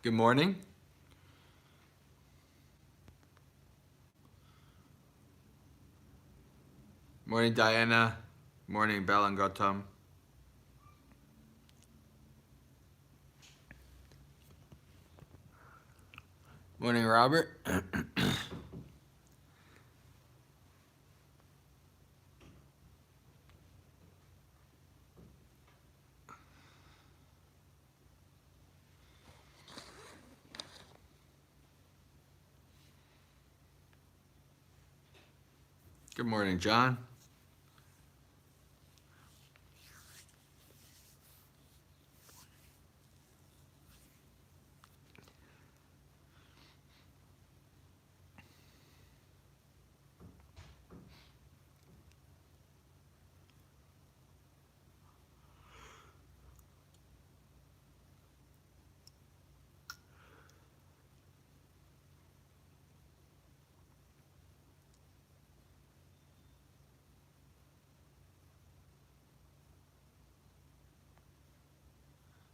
Good morning. Morning, Diana. Morning, Bell and Gautam. Morning, Robert. Good morning, John.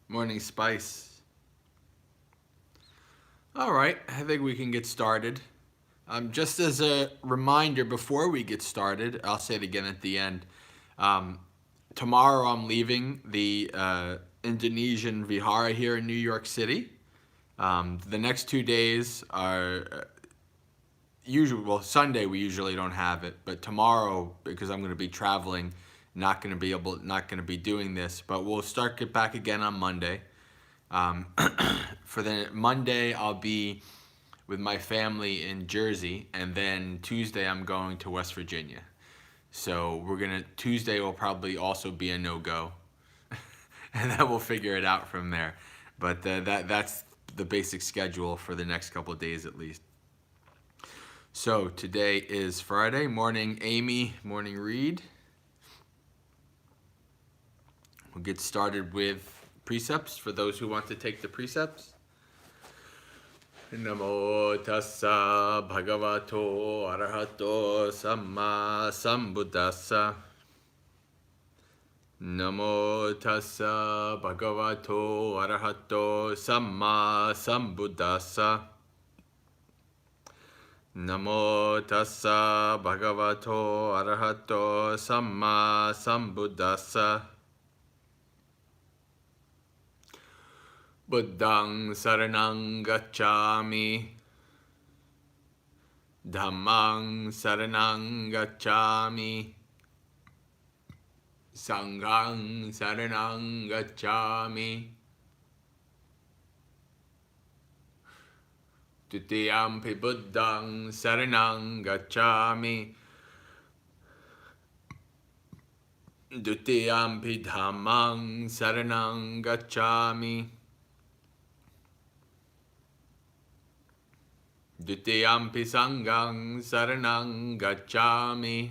Morning, Spice. All right, I think we can get started. Just as a reminder before we get started, I'll say it again at the end. Tomorrow I'm leaving the Indonesian Vihara here in New York City. The next 2 days are Sunday we usually don't have it, but tomorrow, because I'm going to be traveling, not going to be doing this, but we'll get back again on Monday. For the Monday, I'll be with my family in Jersey, and then Tuesday I'm going to West Virginia. So Tuesday will probably also be a no-go, and then we'll figure it out from there. But that's the basic schedule for the next couple of days at least. So today is Friday. Morning, Amy. Morning, Reed. We'll get started with precepts for those who want to take the precepts. Namo tassa bhagavato arahato samma sambuddhassa. Namo tassa bhagavato arahato samma sambuddhassa. Namo tassa bhagavato arahato samma sambuddhassa. Buddhang saranang gacchami. Dhammang saranang gacchami. Sanghang saranang gacchami. Tutiyampi buddhang saranang gacchami. Dutiyampi dhammang saranang gacchami. Dutiyampi sanghang saranang gacchami.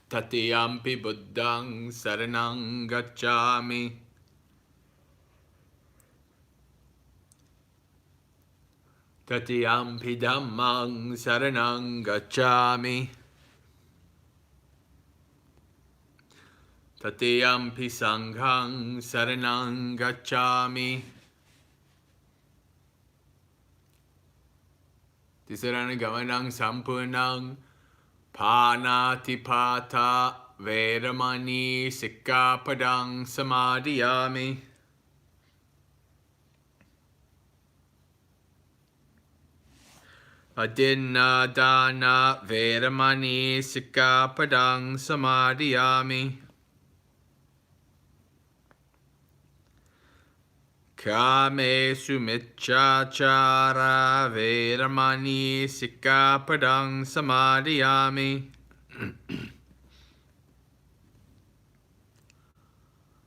Tatiyampi buddhang saranang gacchami. Tatiyampi dhammang saranang gacchami. Tatiyampi sanghang saranang gacchami. Tisarana gamanang sampurnang panatipata veramani sikkapadang samadhiyami. Adinna dana veramani sikkapadang samadhiyami. Kame sumichachara veramani sikkapadang samadhiyami.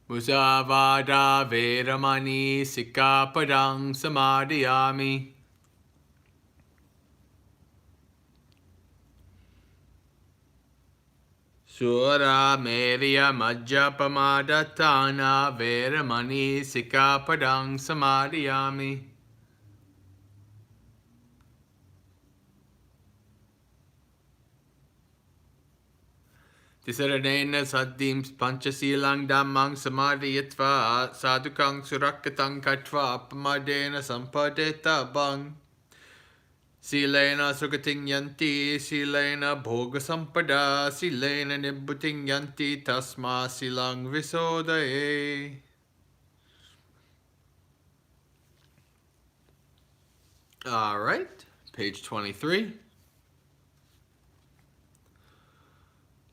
Musavada Veramani Sikkhapadang Samadhiyami. Sura Merya Majjapamadatana Veramani Sikkhapadang Samadhiyami. Tisaranena Saddim Panchasilang Dhammang Samadhiyatva Sadhukang Surakatang Katva Apamadena Sampadeta Bang. Silena Sukating Yanti, Silena Bhoga Sampada, Silena Nibbuting Yanti, Tasma Silang Visodaye. All right, page 23.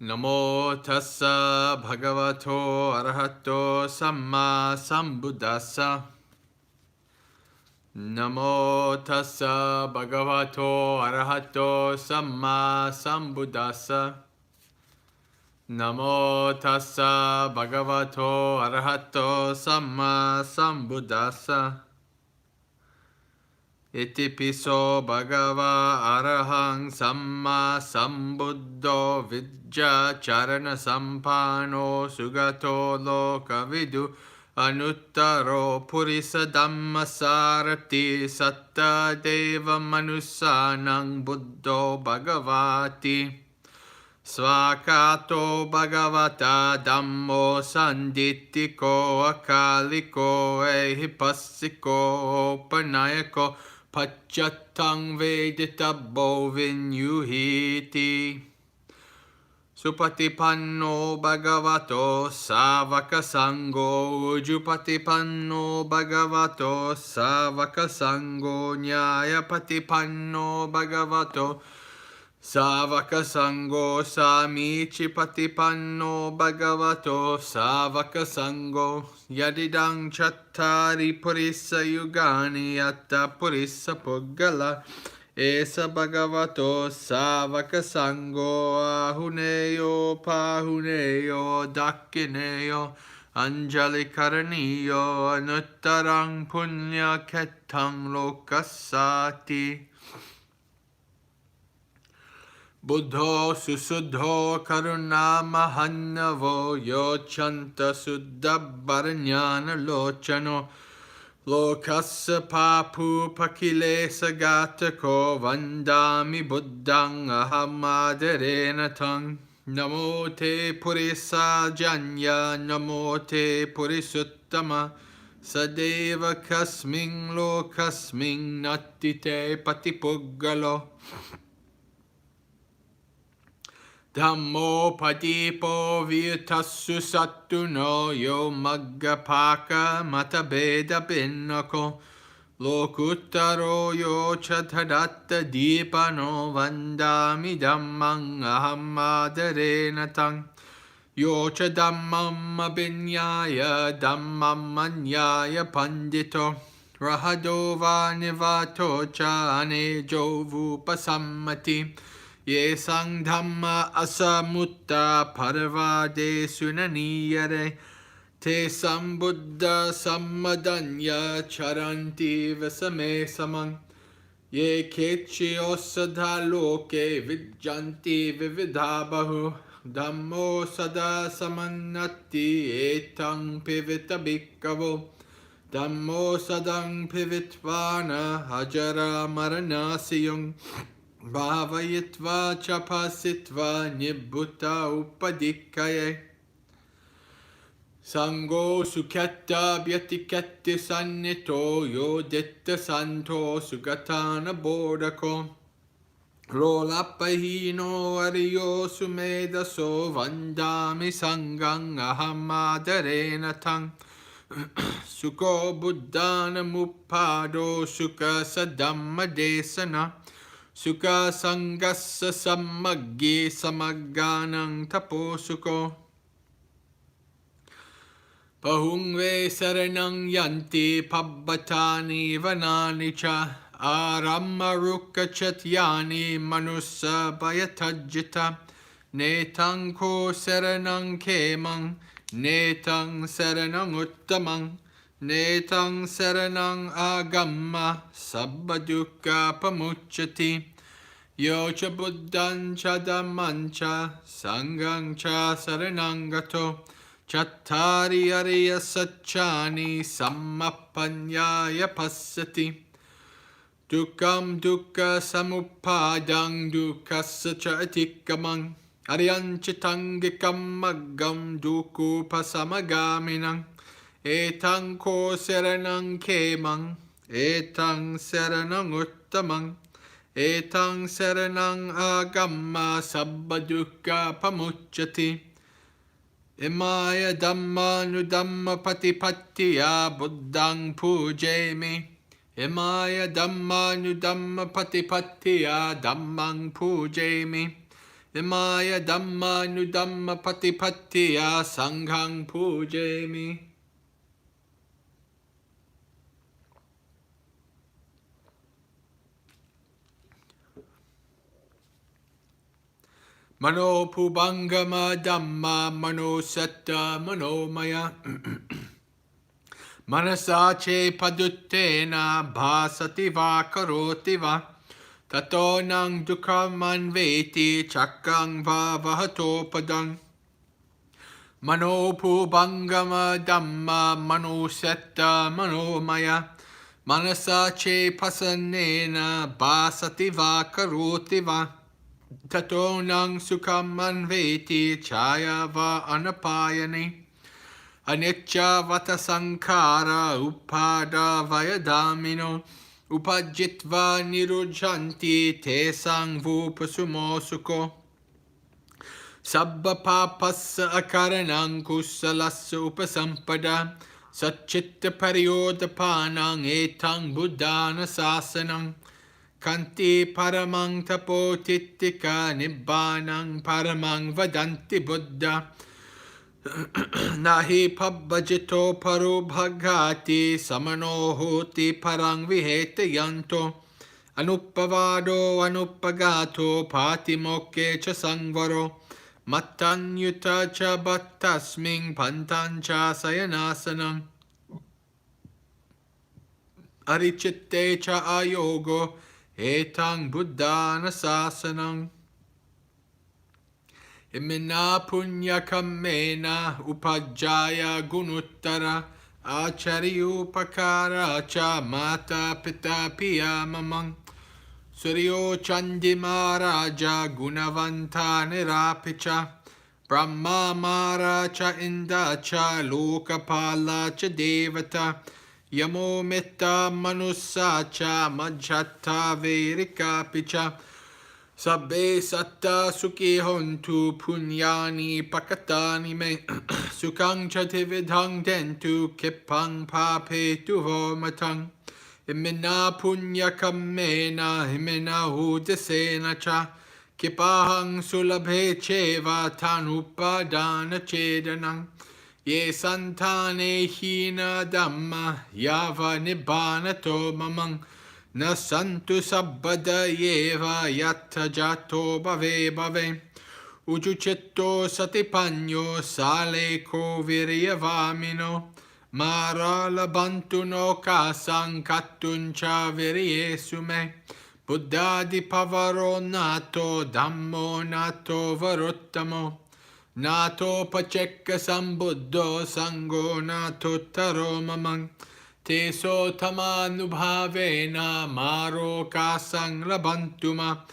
Namo tassa bhagavato arahato samma sambuddhassa. Namo tassa bhagavato arahato samma sambuddhassa. Namo tassa bhagavato arahato samma sambuddhassa. Iti piso bhagava arahang samma sambuddho vidya charana sampano sugato lokavidu anuttaro purisa dhammasarati satta deva manusanang buddho bhagavati svakato bhagavata dhammo sanditiko akaliko ehipassiko panayako Pachatang veditabo vinyuhiti. Supatipanno bhagavato savaka sango. Ujupatipanno bhagavato savaka sango. Nyayapatipanno bhagavato savaka sango. Samichipatipanno bhagavato savaka sango. Yadidang chattari purissa yugani yatta purissa puggala esa bhagavato savaka sango ahuneyo pahuneyo dakkineyo anjali karaniyo anuttarang punya kettang lokasati. Buddho susuddho karuna mahannavo yochanta suddhabbaranyana lochano lokassa papu pakilesa gatako vandami buddhang ahamadarena tang. Namo te purisa janya namo te purisuttama sadeva kasming lokasming nattite patipuggalo. Dhammo padipo vitassu sattuno yo maggapaka matabeda pinnako lokuttaro yo chatadatta dipano vandami dhammang ahamadarena tang yo cha dhammam abhinyaya dhammam anyaya pandito rahado vanivato cha anejo vupasammati. Ye sang dhamma asamutta parvade sunaniyare te sambuddha sammadanya charanti vasame samang ye kechi osadha loke vidjanti vividhabahu dhammo sada samannati etang pivita bhikkavo dhammo sadang pivitvana hajara maranasiyung Bhavayitva chapasitva nibbutta upadikaye. Sango sukhetta bhyatikatti sannito yoditta santo sugatana bodhako. Rolapahino ariyo sumedaso vandami sangang ahamadarena tang. Sukho buddhana muppado sukha sadhamma desana. Sukha sangassa sammagge samagganang taposuko. Pahungve saranang yanti pabbatani vanani cha. Aramma rukka chatyani manussa bayatajjita. Netanko saranang kemang netang saranang uttamang, netang saranang agamma, sabba dukkha pamucchati. Yo cha buddhan cha dhamman cha, sanghang cha saranang gato, chattari ariya satchani, sammappanyaya passati. Dukkam dukkha samuppadang dukkassa cha atikkamang, aryanchitangikam maggam dukupasamaгаminang, etang ko saranang kemang, etang saranang uttamang, etang saranang agamma sabba dukkha pamucchati. Imaya dhamma nu dhamma patipattiya buddhang pujemi. Imaya dhamma nu dhamma patipattiya dhammang pujemi. Imaya dhamma nu dhamma patipattiya sanghang pujemi. Mano pubangama dhamma mano satta mano maya. Manasache paduttena bhasati va karoti va. Tato nang dukkam manveti chakkang va vahato padang. Mano pubangama dhamma mano satta mano maya. Manasache pasanena bhasati va karoti va. Tato nang sukham manveti chaya va anapayani. Anicca vata sankhara upada vayadamino upajitva nirujhanti te sangvupasumo sukho. Sabba papassa akaranang kusalassa upasampada satchitta pariyodapanang etang buddhana sasanang. Kanti paramang tapo tittika nibbanang paramang vadanti buddha. Nahi pabbajito paro bhagati samano hoti parang vihete yanto. Anuppavado anuppagato patimokke cha sangvaro. Mattanyuta cha battasming pantancha sayanasanam. Arichitte cha ayogo etang buddhana sasanam. Imena punya kamena upajaya gunuttara achariyupakara cha mata pita piya mamang. Suryo chandi maharaja gunavanta nirapicha. Brahma mara cha inda cha lokapala cha devata. Yamo metta manusa cha majhatta verika picha. Sabbe satta sukhi hontu punyani pakatani me sukhang chati vidhang dentu kipang pape tu vomatang. Imena punya kamena imena udasena cha kipahang sulabhe cheva tanupadana chedanang. Ye santane hina dhamma yava nibbana to mamang. Na santu sabbada yeva yatta jato bave bave. Ujucetto satipagno sale ko viryavamino. Mara labantu no kasang katuncha viryesume. Buddha di pavaro nato dhammo nato varuttamo. Nato pacekka sambuddho sango nato taro mamang. Te so tamanubhavena maro kasang labantuma.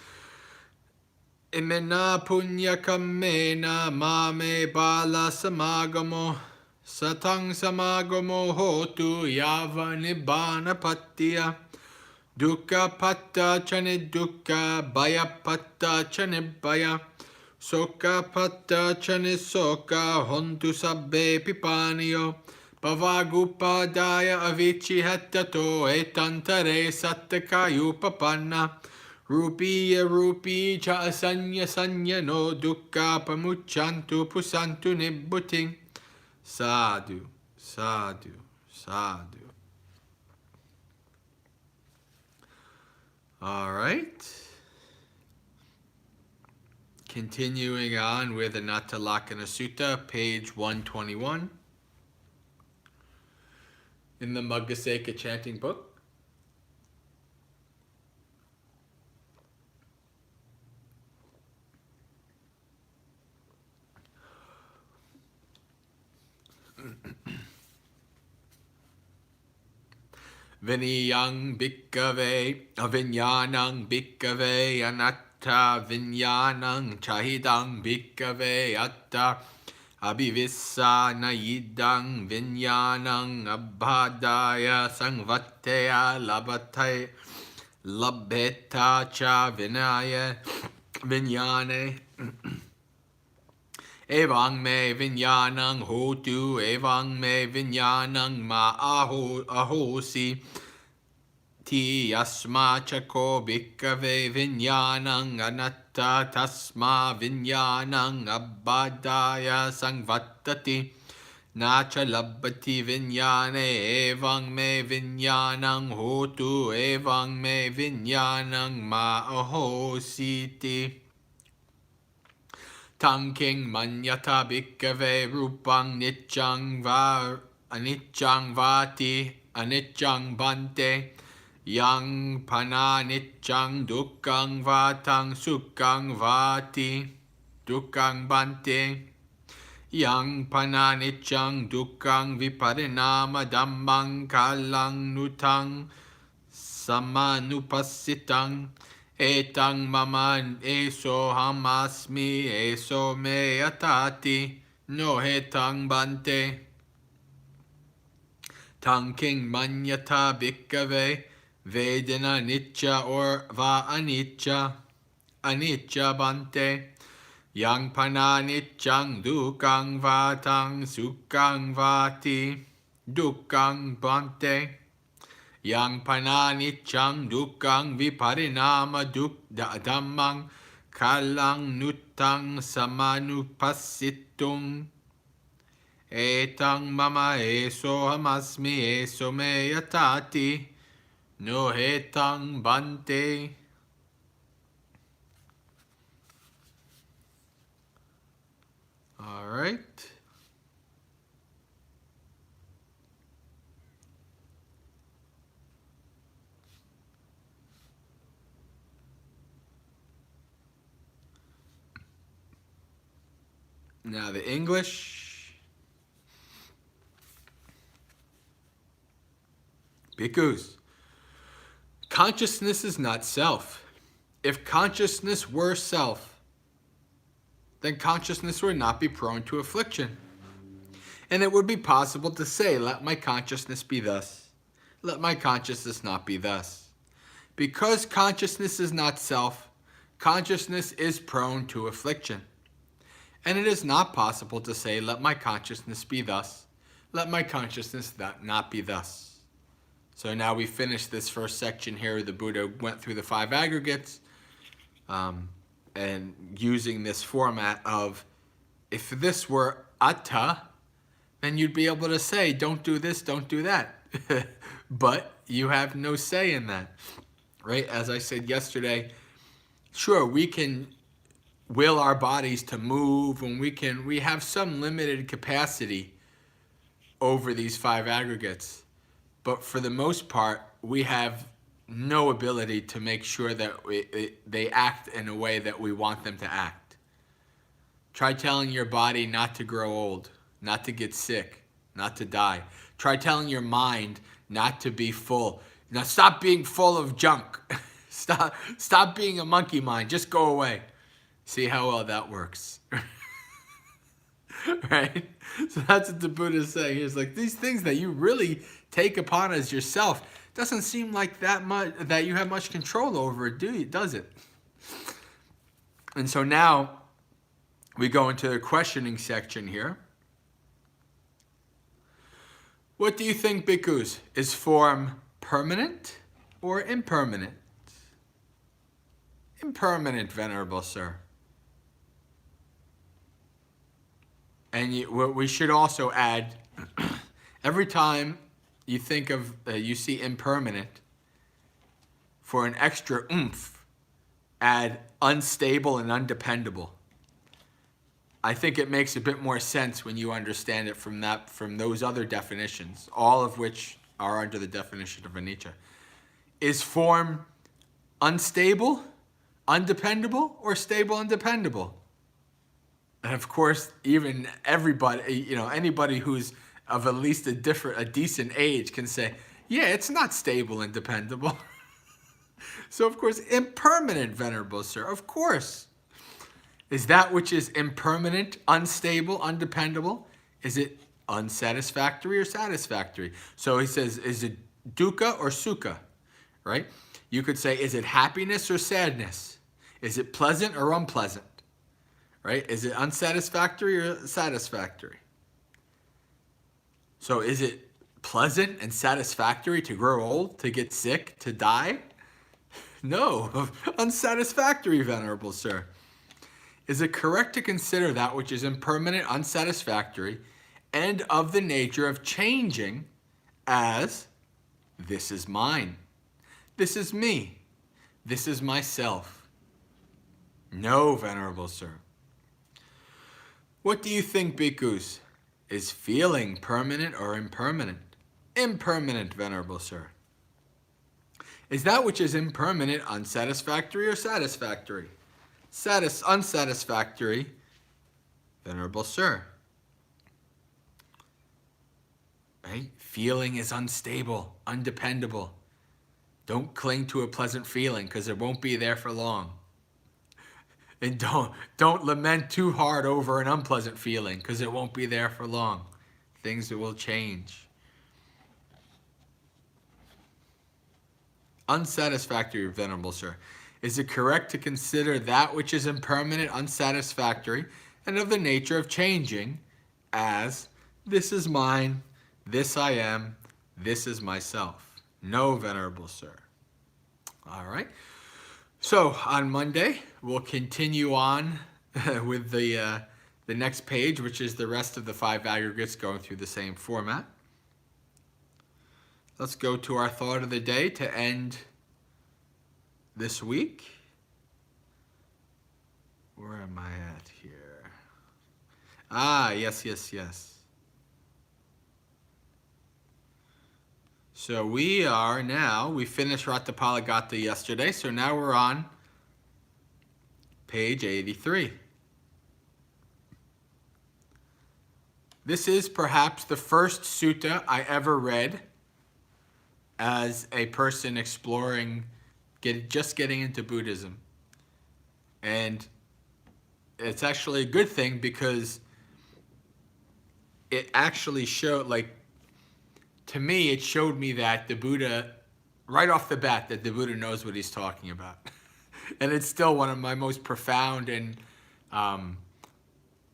Imena punya kamena mame bala samagamo. Satang samagamo hotu yava nibbana pattiya. Dukkha patta chane dukkha baya patta chane baya. Sokha patta chane sokha hontu sabbe pipaniyo. Pavagupadaya avici hattato etantare sattakayupapanna. Rupiya rupi cha asanya sanya no dukkha pamucchantu pusantu nibbuting. Sadhu, sadhu, sadhu. All right. Continuing on with Anatalakkhana Sutta, page 121 in the Maggaseka chanting book. Viniyang bhikkave avinyanang bhikkave anatta vinyanang chahidang bhikkave atta abhivissa nayidang vinyanang abhadaya sangvatteya labheta cha vinaya vinyane Evang me vinyanang hotu, evang me vinyanang ma ahosi. Ti yasma chako bhikkave vinyanang anatta tasma vinyanang abhadaya sangvattati. Nacha labbati vinyane, evang me vinyanang hotu, evang me vinyanang ma ahositi. Tangking manyata bhikkave rupang nityang anicchang vati anicchang bante yang pana nityang dukkang vatang sukkang vati dukkang bante yang pana nityang dukkang viparinama dhammang kalang nutang samanupassitang Etang maman eso hamasmi eso me atati no hetang bante. Tangking manyata bhikkave vedana nitya or va anicca bante. Yang pana nityang dukang vatang sukkang vati dukkang bante. Yang pananichang dukkang viparinama dhammang kalang nutang samanupassitung etang mama eso hamasmi eso me yatati no hetang bante. All right. Now the English. Bhikkhus, consciousness is not self. If consciousness were self, then consciousness would not be prone to affliction. And it would be possible to say, let my consciousness be thus. Let my consciousness not be thus. Because consciousness is not self, consciousness is prone to affliction. And it is not possible to say, let my consciousness be thus. Let my consciousness not be thus. So now we finished this first section here. The Buddha went through the 5 aggregates and using this format of, if this were atta, then you'd be able to say, don't do this, don't do that. But you have no say in that, right? As I said yesterday, sure, we can will our bodies to move, and we have some limited capacity over these 5 aggregates. But for the most part, we have no ability to make sure that they act in a way that we want them to act. Try telling your body not to grow old, not to get sick, not to die. Try telling your mind not to be full. Now stop being full of junk. Stop being a monkey mind. Just go away. See how well that works. Right? So that's what the Buddha is saying. He's like, these things that you really take upon as yourself doesn't seem like that you have much control over it, does it? And so now we go into the questioning section here. What do you think, bhikkhus? Is form permanent or impermanent? Impermanent, Venerable Sir. And we should also add, every time you think of, you see impermanent, for an extra oomph, add unstable and undependable. I think it makes a bit more sense when you understand it from those other definitions, all of which are under the definition of anicca. Is form unstable, undependable, or stable and dependable? And of course, even everybody, anybody who's of at least a decent age can say, yeah, it's not stable and dependable. So of course, impermanent, Venerable Sir, of course. Is that which is impermanent, unstable, undependable? Is it unsatisfactory or satisfactory? So he says, is it dukkha or sukha, right? You could say, is it happiness or sadness? Is it pleasant or unpleasant, right? Is it unsatisfactory or satisfactory? So is it pleasant and satisfactory to grow old, to get sick, to die? No, unsatisfactory, Venerable Sir. Is it correct to consider that which is impermanent, unsatisfactory, and of the nature of changing as, this is mine, this is me, this is myself? No, Venerable Sir. What do you think, bhikkhus? Is feeling permanent or impermanent? Impermanent, Venerable Sir. Is that which is impermanent unsatisfactory or satisfactory? Unsatisfactory, Venerable Sir. Right? Feeling is unstable, undependable. Don't cling to a pleasant feeling because it won't be there for long. And don't lament too hard over an unpleasant feeling because it won't be there for long. Things will change. Unsatisfactory, Venerable Sir. Is it correct to consider that which is impermanent, unsatisfactory, and of the nature of changing as, this is mine, this I am, this is myself? No, Venerable Sir. All right. So on Monday, we'll continue on with the next page, which is the rest of the 5 aggregates going through the same format. Let's go to our thought of the day to end this week. Where am I at here? Yes. So we finished Ratapalagata yesterday, so now we're on page 83. This is perhaps the first sutta I ever read as a person exploring, just getting into Buddhism. And it's actually a good thing because it actually showed, to me, it showed me that the Buddha, right off the bat, that the Buddha knows what he's talking about. And it's still one of my most profound and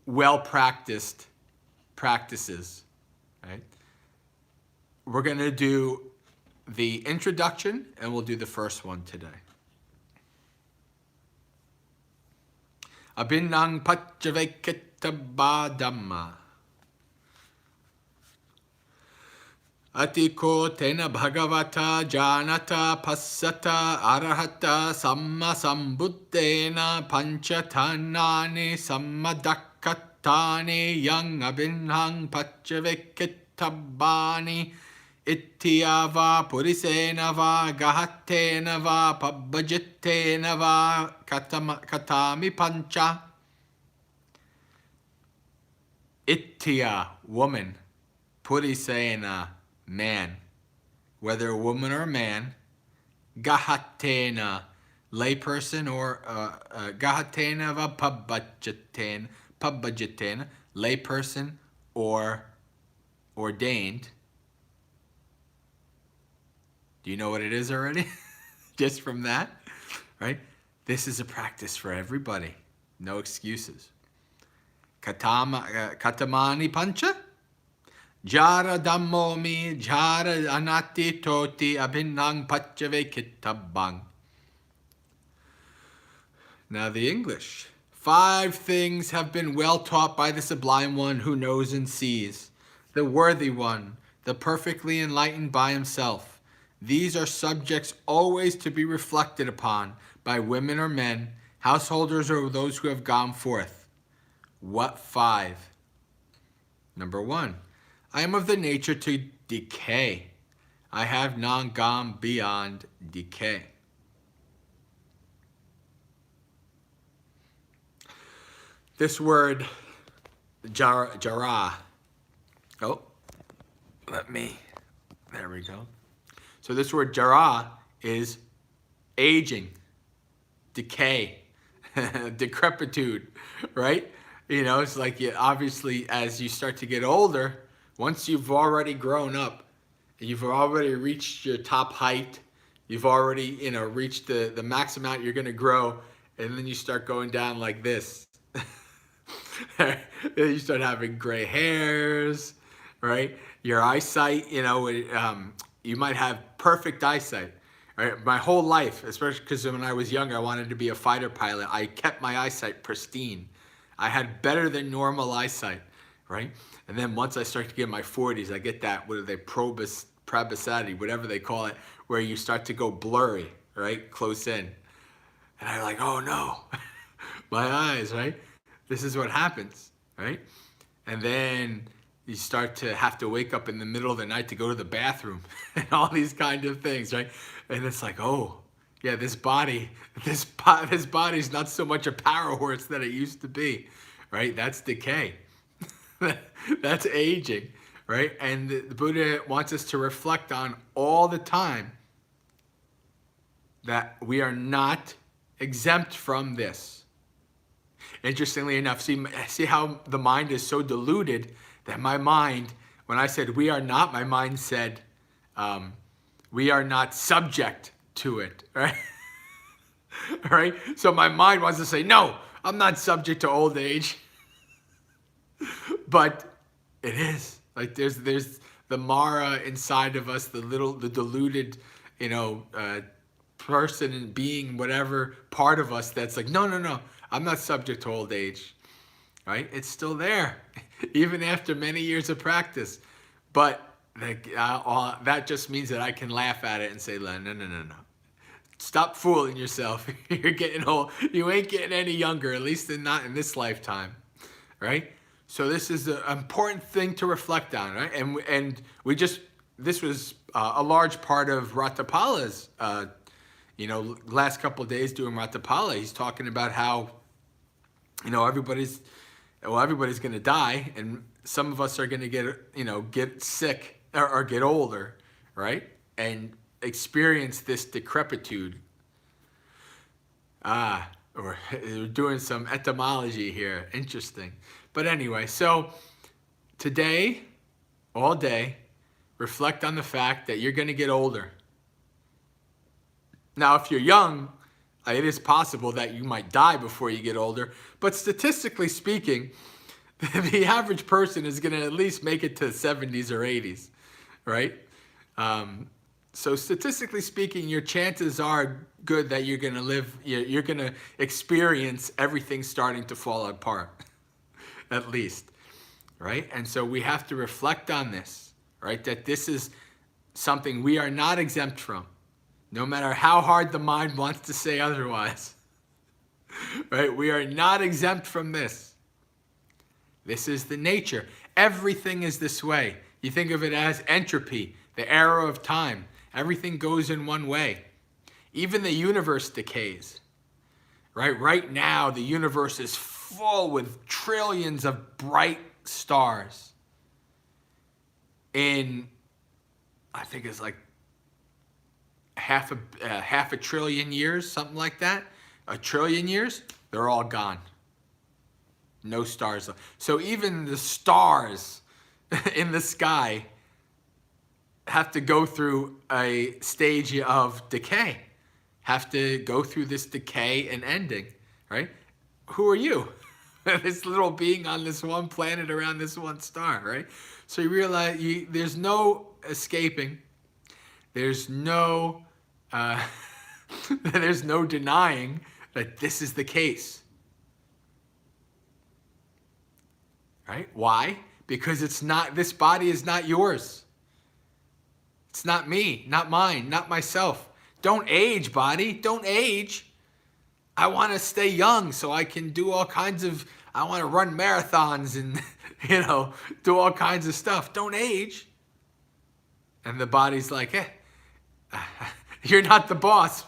well-practiced practices, right? We're going to do the introduction, and we'll do the first one today. Abhinang Pachavekittabha Dhamma. Atiko tena bhagavata janata passata arahata samma sambuddhena panchatanani sammadakatani yang abhinang pachavekittabhani ittiyava purisena va gahatena va pabbajitena va katami pancha. Ittiya, woman. Purisena, man. Whether a woman or a man. Gahatena, layperson, or gahatena va pabbajitena, layperson or ordained. Do you know what it is already? Just from that, right? This is a practice for everybody. No excuses. Katamani pancha? Jara dhammomi jara anati toti abhinang pachavekittabhang. Now the English. 5 things have been well taught by the Sublime One who knows and sees, the Worthy One, the perfectly enlightened by himself. These are subjects always to be reflected upon by women or men, householders or those who have gone forth. What 5? Number 1, I am of the nature to decay. I have not gone beyond decay. This word, jara. Oh, there we go. So this word jara is aging, decay, decrepitude, right? You know, it's like obviously as you start to get older, once you've already grown up, you've already reached your top height, you've already, reached the max amount you're going to grow, and then you start going down like this. Then you start having gray hairs, right? Your eyesight, you might have perfect eyesight. Right? My whole life, especially because when I was young, I wanted to be a fighter pilot. I kept my eyesight pristine. I had better than normal eyesight, right? And then once I start to get in my 40s, I get that, what are they, proboscidity, whatever they call it, where you start to go blurry, right? Close in. And I'm like, oh no, my eyes, right? This is what happens, right? And then you start to have to wake up in the middle of the night to go to the bathroom and all these kind of things, right? And it's like, oh, yeah, this body's not so much a power horse that it used to be, right? That's decay. That's aging, right? And the Buddha wants us to reflect on all the time that we are not exempt from this. Interestingly enough, see how the mind is so deluded that my mind, when I said we are not, my mind said we are not subject to it, right? Right? So my mind wants to say, no, I'm not subject to old age. But it is. Like there's the Mara inside of us, the deluded, person and being, whatever part of us that's like, no, I'm not subject to old age, right? It's still there, even after many years of practice. But that just means that I can laugh at it and say, no. Stop fooling yourself. You're getting old. You ain't getting any younger, at least not in this lifetime, right? So this is an important thing to reflect on, right? And this was a large part of Ratapala's, last couple of days doing Ratapala. He's talking about how, everybody's going to die, and some of us are going to get sick or get older, right? And experience this decrepitude. We're doing some etymology here. Interesting. But anyway, so today, all day, reflect on the fact that you're going to get older. Now, if you're young, it is possible that you might die before you get older. But statistically speaking, the average person is going to at least make it to 70s or 80s, right? So statistically speaking, your chances are good that you're going to live, you're going to experience everything starting to fall apart, at least, right? And so we have to reflect on this, right? That this is something we are not exempt from, no matter how hard the mind wants to say otherwise, right? We are not exempt from this. This is the nature. Everything is this way. You think of it as entropy, the arrow of time. Everything goes in one way. Even the universe decays, right? Right now, the universe is full with trillions of bright stars. In, I think it's like half a trillion years, something like that. A trillion years, they're all gone. No stars. So even the stars in the sky have to go through a stage of decay, have to go through this decay and ending, right? Who are you? This little being on this one planet around this one star, right? So you realize there's no escaping. There's no there's no denying that this is the case, right? Why? Because it's not, this body is not yours. It's not me, not mine, not myself. Don't age, body. Don't age. I want to stay young so I can do all kinds of, I want to run marathons and, do all kinds of stuff. Don't age. And the body's like, you're not the boss.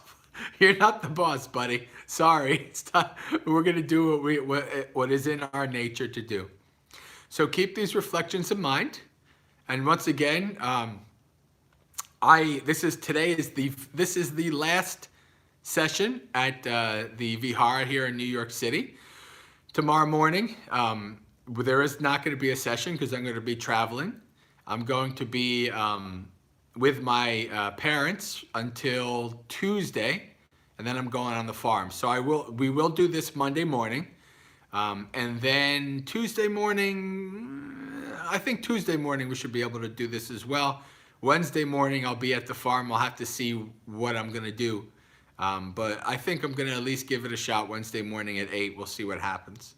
You're not the boss, buddy. Sorry. We're going to do what is in our nature to do. So keep these reflections in mind. And once again, this is the last session at the Vihara here in New York City. Tomorrow morning, there is not going to be a session because I'm going to be traveling. I'm going to be with my parents until Tuesday, and then I'm going on the farm. So we will do this Monday morning, and then Tuesday morning. I think Tuesday morning we should be able to do this as well. Wednesday morning I'll be at the farm. I'll have to see what I'm going to do. But I think I'm going to at least give it a shot Wednesday morning at 8. We'll see what happens.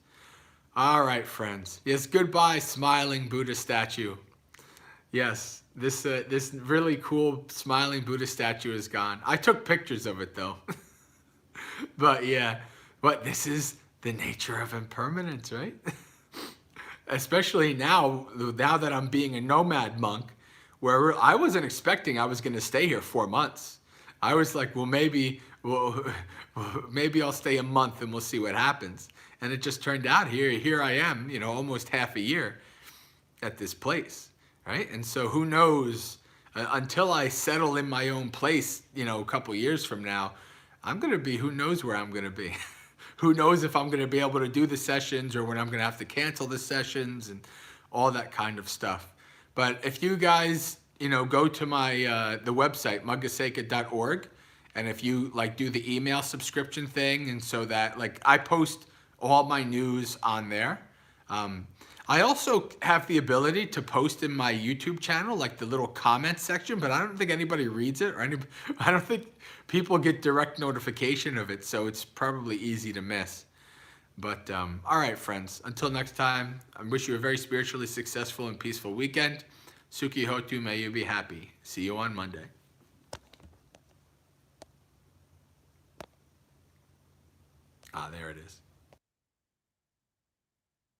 All right, friends. Yes, goodbye, smiling Buddha statue. Yes, this really cool smiling Buddha statue is gone. I took pictures of it, though. But this is the nature of impermanence, right? Especially now that I'm being a nomad monk, where I wasn't expecting I was going to stay here 4 months. I was like, maybe I'll stay a month and we'll see what happens. And it just turned out here I am, almost half a year at this place, right? And so who knows, until I settle in my own place, a couple years from now, who knows where I'm going to be. Who knows if I'm going to be able to do the sessions or when I'm going to have to cancel the sessions and all that kind of stuff. But if you guys, go to my the website, muggeseka.org, and if you do the email subscription thing, and so that I post all my news on there. I also have the ability to post in my YouTube channel, the little comment section, but I don't think anybody reads it, or I don't think people get direct notification of it, so it's probably easy to miss. But all right, friends, until next time, I wish you a very spiritually successful and peaceful weekend. Sukhi Hotu, may you be happy. See you on Monday. There it is.